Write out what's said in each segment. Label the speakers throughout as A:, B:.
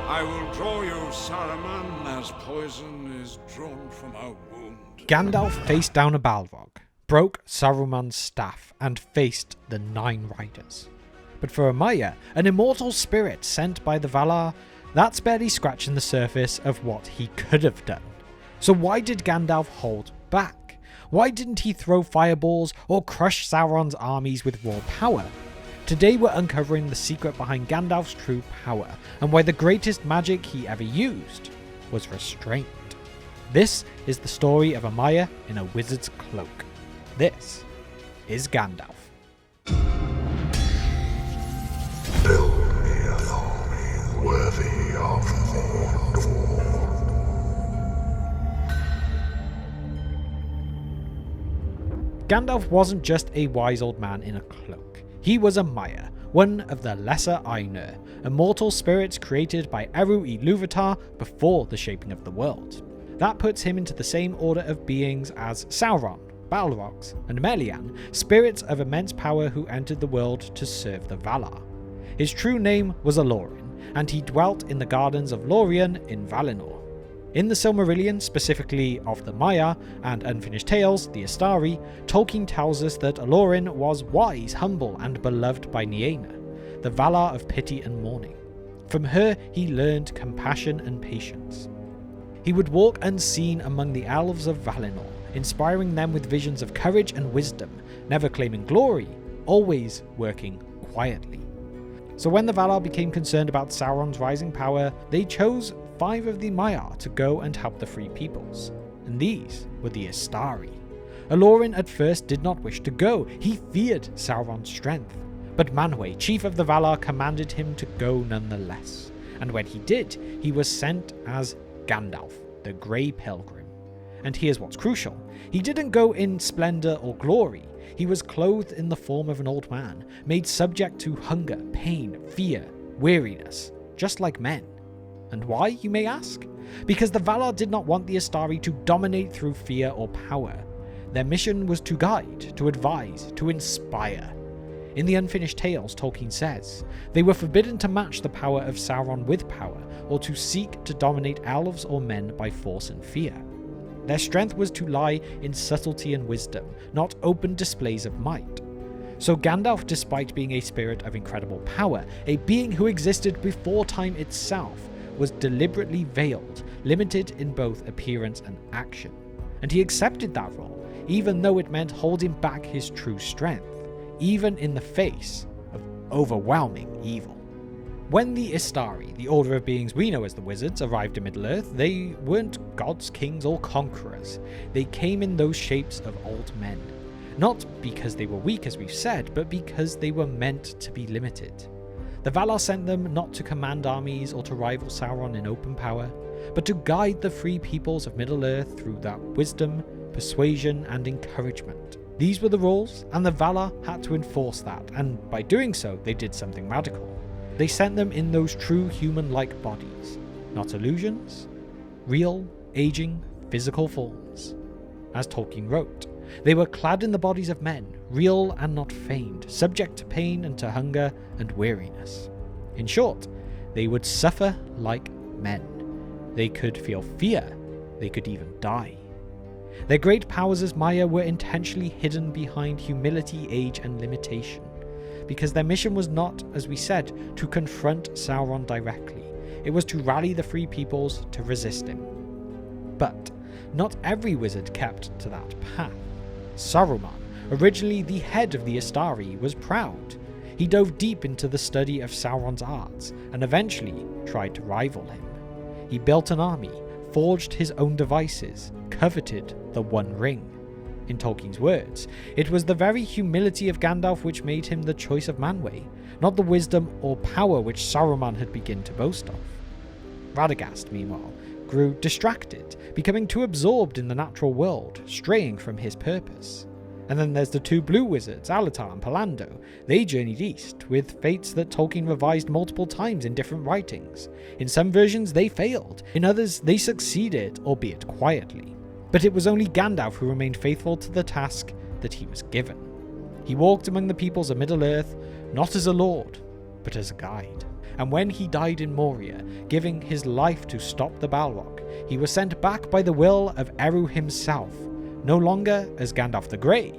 A: I will draw you, Saruman, as poison is drawn from a wound.
B: Gandalf faced down a Balrog, broke Saruman's staff, and faced the 9 Riders. But for a Maia, an immortal spirit sent by the Valar, that's barely scratching the surface of what he could have done. So why did Gandalf hold back? Why didn't he throw fireballs or crush Sauron's armies with raw power? Today we're uncovering the secret behind Gandalf's true power, and why the greatest magic he ever used was restraint. This is the story of a Maia in a wizard's cloak. This is Gandalf.
C: Build me a home worthy of Mordor.
B: Gandalf wasn't just a wise old man in a cloak. He was a Maia, one of the Lesser Ainur, immortal spirits created by Eru Ilúvatar before the shaping of the world. That puts him into the same order of beings as Sauron, Balrogs, and Melian, spirits of immense power who entered the world to serve the Valar. His true name was Alorin, and he dwelt in the gardens of Lorien in Valinor. In the Silmarillion, specifically of the Maia and Unfinished Tales, the Istari, Tolkien tells us that Alorin was wise, humble, and beloved by Niena, the Valar of pity and mourning. From her he learned compassion and patience. He would walk unseen among the elves of Valinor, inspiring them with visions of courage and wisdom, never claiming glory, always working quietly. So when the Valar became concerned about Sauron's rising power, they chose 5 of the Maia to go and help the Free Peoples, and these were the Istari. Alorin at first did not wish to go, he feared Sauron's strength, but Manwë, chief of the Valar, commanded him to go nonetheless, and when he did, he was sent as Gandalf, the Grey Pilgrim. And here's what's crucial, he didn't go in splendor or glory, he was clothed in the form of an old man, made subject to hunger, pain, fear, weariness, just like men. And why, you may ask? Because the Valar did not want the Istari to dominate through fear or power. Their mission was to guide, to advise, to inspire. In the Unfinished Tales, Tolkien says, they were forbidden to match the power of Sauron with power, or to seek to dominate elves or men by force and fear. Their strength was to lie in subtlety and wisdom, not open displays of might. So Gandalf, despite being a spirit of incredible power, a being who existed before time itself, was deliberately veiled, limited in both appearance and action. And he accepted that role, even though it meant holding back his true strength, even in the face of overwhelming evil. When the Istari, the order of beings we know as the Wizards, arrived in Middle-earth, they weren't gods, kings, or conquerors. They came in those shapes of old men. Not because they were weak, as we've said, but because they were meant to be limited. The Valar sent them not to command armies or to rival Sauron in open power, but to guide the free peoples of Middle-earth through that wisdom, persuasion, and encouragement. These were the rules, and the Valar had to enforce that, and by doing so, they did something radical. They sent them in those true human-like bodies, not illusions, real, aging, physical forms. As Tolkien wrote, they were clad in the bodies of men, real and not feigned, subject to pain and to hunger and weariness. In short, they would suffer like men. They could feel fear, they could even die. Their great powers as Maia were intentionally hidden behind humility, age, and limitation, because their mission was not, as we said, to confront Sauron directly. It was to rally the free peoples to resist him. But not every wizard kept to that path. Saruman, originally the head of the Istari, was proud. He dove deep into the study of Sauron's arts, and eventually tried to rival him. He built an army, forged his own devices, coveted the One Ring. In Tolkien's words, it was the very humility of Gandalf which made him the choice of Manwë, not the wisdom or power which Saruman had begun to boast of. Radagast, meanwhile, grew distracted, becoming too absorbed in the natural world, straying from his purpose. And then there's the 2 blue wizards, Alatar and Palando. They journeyed east, with fates that Tolkien revised multiple times in different writings. In some versions they failed, in others they succeeded, albeit quietly. But it was only Gandalf who remained faithful to the task that he was given. He walked among the peoples of Middle-earth, not as a lord, but as a guide. And when he died in Moria, giving his life to stop the Balrog, he was sent back by the will of Eru himself, no longer as Gandalf the Grey,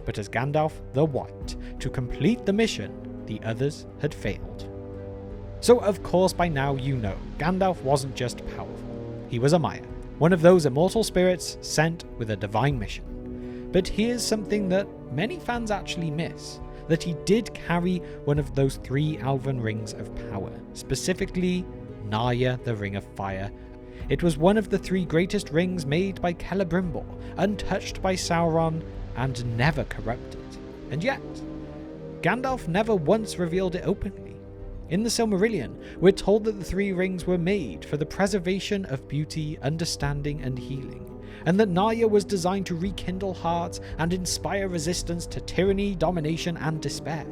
B: but as Gandalf the White, to complete the mission the others had failed. So of course by now you know, Gandalf wasn't just powerful, he was a Maia, one of those immortal spirits sent with a divine mission. But here's something that many fans actually miss, that he did carry one of those 3 elven rings of power, specifically Narya, the Ring of Fire. It was one of the 3 greatest rings made by Celebrimbor, untouched by Sauron and never corrupted. And yet, Gandalf never once revealed it openly. In the Silmarillion, we're told that the 3 rings were made for the preservation of beauty, understanding and healing, and that Narya was designed to rekindle hearts and inspire resistance to tyranny, domination and despair.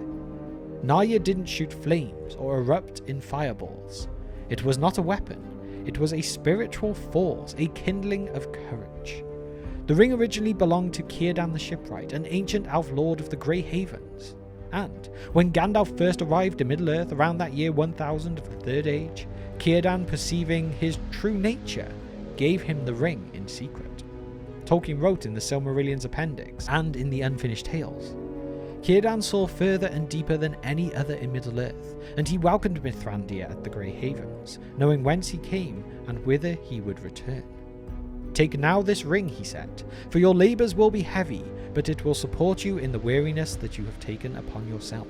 B: Narya didn't shoot flames or erupt in fireballs. It was not a weapon, it was a spiritual force, a kindling of courage. The ring originally belonged to Círdan the Shipwright, an ancient elf lord of the Grey Havens. And when Gandalf first arrived in Middle-earth around that year 1000 of the Third Age, Círdan, perceiving his true nature, gave him the ring in secret. Tolkien wrote in the Silmarillion's appendix and in the Unfinished Tales, Círdan saw further and deeper than any other in Middle-earth, and he welcomed Mithrandir at the Grey Havens, knowing whence he came and whither he would return. Take now this ring, he said, for your labours will be heavy, but it will support you in the weariness that you have taken upon yourself.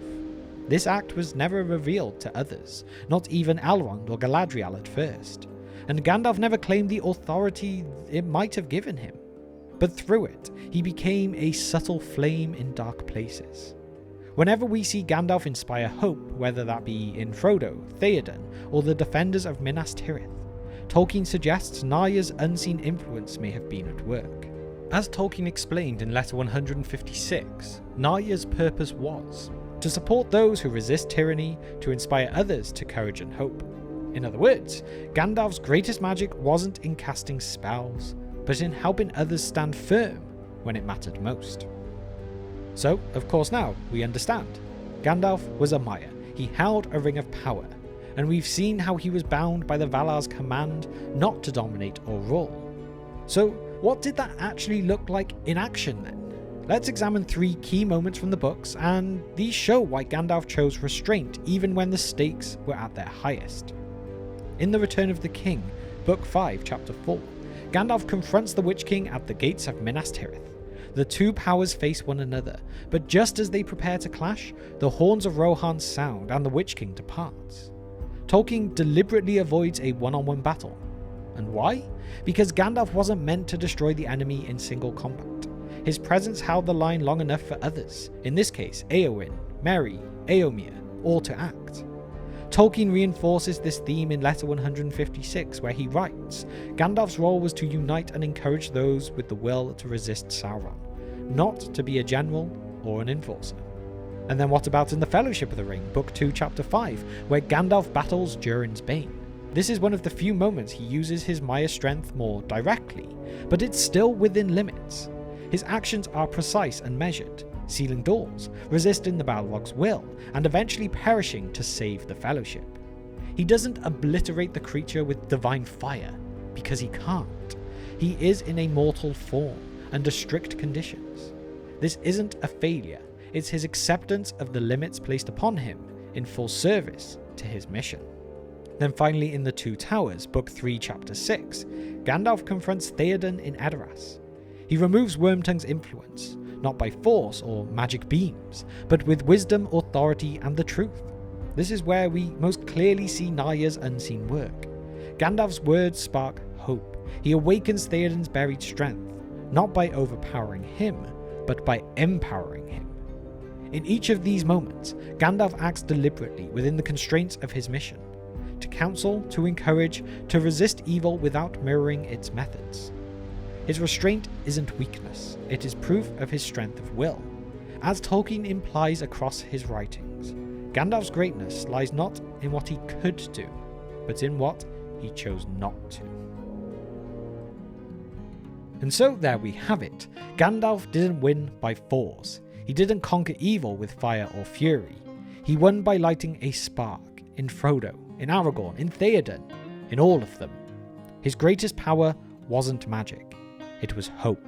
B: This act was never revealed to others, not even Elrond or Galadriel at first, and Gandalf never claimed the authority it might have given him. But through it, he became a subtle flame in dark places. Whenever we see Gandalf inspire hope, whether that be in Frodo, Theoden, or the defenders of Minas Tirith, Tolkien suggests Narya's unseen influence may have been at work. As Tolkien explained in Letter 156, Narya's purpose was to support those who resist tyranny, to inspire others to courage and hope. In other words, Gandalf's greatest magic wasn't in casting spells, but in helping others stand firm when it mattered most. So, of course now, we understand. Gandalf was a Maia. He held a ring of power, and we've seen how he was bound by the Valar's command not to dominate or rule. So, what did that actually look like in action then? Let's examine 3 key moments from the books, and these show why Gandalf chose restraint even when the stakes were at their highest. In The Return of the King, Book 5, Chapter 4, Gandalf confronts the Witch King at the gates of Minas Tirith. The 2 powers face one another, but just as they prepare to clash, the horns of Rohan sound and the Witch King departs. Tolkien deliberately avoids a one-on-one battle. And why? Because Gandalf wasn't meant to destroy the enemy in single combat. His presence held the line long enough for others, in this case Éowyn, Merry, Éomer, all to act. Tolkien reinforces this theme in Letter 156, where he writes, Gandalf's role was to unite and encourage those with the will to resist Sauron, not to be a general or an enforcer. And then what about in the Fellowship of the Ring, Book 2, Chapter 5, where Gandalf battles Durin's Bane? This is one of the few moments he uses his Maia strength more directly, but it's still within limits. His actions are precise and measured, sealing doors, resisting the Balrog's will, and eventually perishing to save the Fellowship. He doesn't obliterate the creature with divine fire, because he can't. He is in a mortal form, under strict conditions. This isn't a failure, it's his acceptance of the limits placed upon him in full service to his mission. Then finally in The Two Towers, Book 3, Chapter 6, Gandalf confronts Theoden in Edoras. He removes Wormtongue's influence, not by force or magic beams, but with wisdom, authority, and the truth. This is where we most clearly see Narya's unseen work. Gandalf's words spark hope. He awakens Theoden's buried strength, not by overpowering him, but by empowering him. In each of these moments, Gandalf acts deliberately within the constraints of his mission, to counsel, to encourage, to resist evil without mirroring its methods. His restraint isn't weakness, it is proof of his strength of will. As Tolkien implies across his writings, Gandalf's greatness lies not in what he could do, but in what he chose not to. And so there we have it. Gandalf didn't win by force. He didn't conquer evil with fire or fury. He won by lighting a spark in Frodo, in Aragorn, in Theoden, in all of them. His greatest power wasn't magic, it was hope.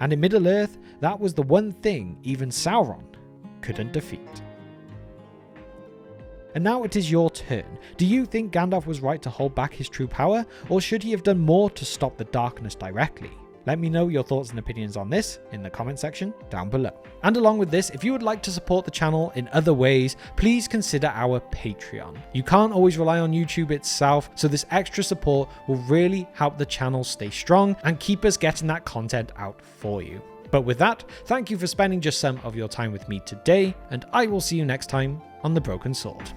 B: And in Middle-earth, that was the one thing even Sauron couldn't defeat. And now it is your turn. Do you think Gandalf was right to hold back his true power, or should he have done more to stop the darkness directly? Let me know your thoughts and opinions on this in the comment section down below. And along with this, if you would like to support the channel in other ways, please consider our Patreon. You can't always rely on YouTube itself, so this extra support will really help the channel stay strong and keep us getting that content out for you. But with that, thank you for spending just some of your time with me today, and I will see you next time on The Broken Sword.